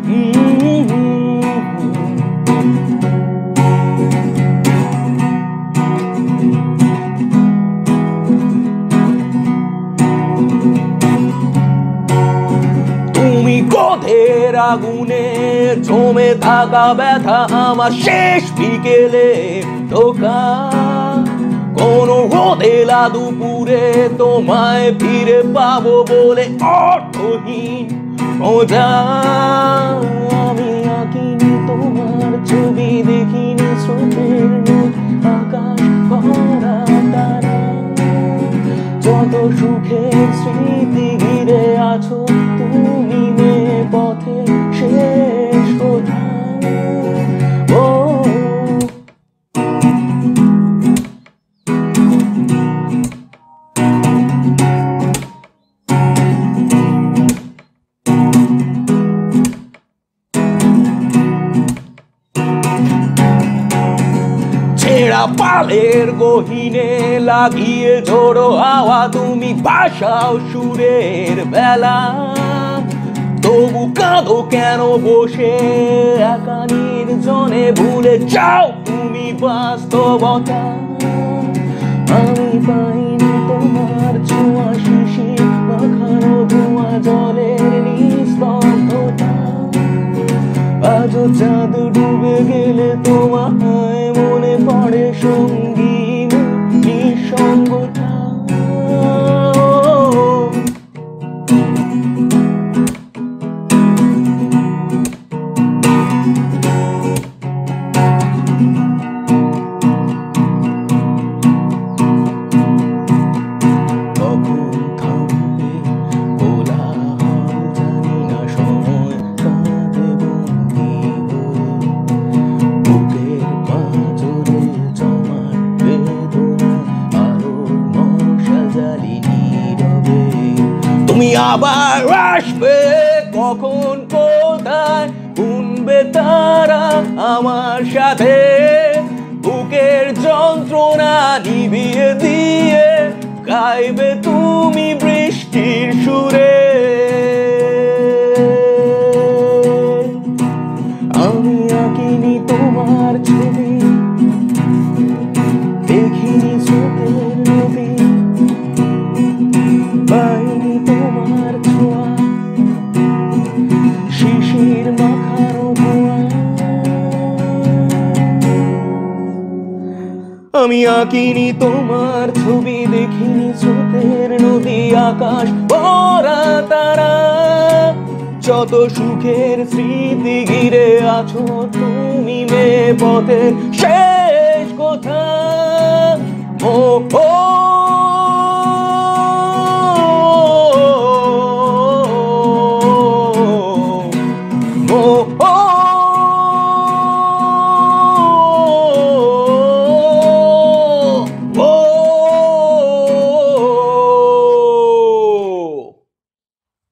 তুমি ক্রোধের আগুনে জমে থাকা ব্যথা আমার শেষ বিকেলে ধোকা, কোন রোদেলা দুপুরে তোমায় ফিরে পাবো বলে অর্থহীন খোঁজা। আমি আঁকিনি তোমার ছবি, দেখিনি স্রোতের নদ, আকাশ ভরা তারা, যত সুখের স্মৃতি ঘিরে আছো তুমি নে পথে শেষ কোথায়। ছেঁড়া পালের গহিনে লাগিয়ে ঝোড়ো হাওয়া, তুমি ভাষাও সুরের বেলা, তবু কাঁদো কেন বসে একা নির্জনে, ভুলে যাও তুমি বাস্তবতা। আমি পাইনি তোমার ছোঁয়া, শিশির মাখানো ধোঁয়া জলের নিস্তব্ধতা, আজও চাঁদ ডুবে গেলে তোমায় মনে পড়ে সঙ্গী নিঃসঙ্গতা। তুমি আবার আসবে কখন, কোথায় শুনবে তারা আমার সাথে, বুকের যন্ত্রণা নিভিয়ে দিয়ে গাইবে তুমি বৃষ্টির সুরে। আমি আঁকিনি তোমার ছবি, দেখিনি স্রোতের নদী, পাইনি তোমার ছোঁয়া, শিশির মাখানো ধোঁয়া। আমি আঁকিনি তোমার ছবি, দেখিনি স্রোতের নদী, আকাশ ভরা তারা, যত সুখের স্মৃতি ঘিরে আছো তুমি মে পথের শেষ কোথা। ও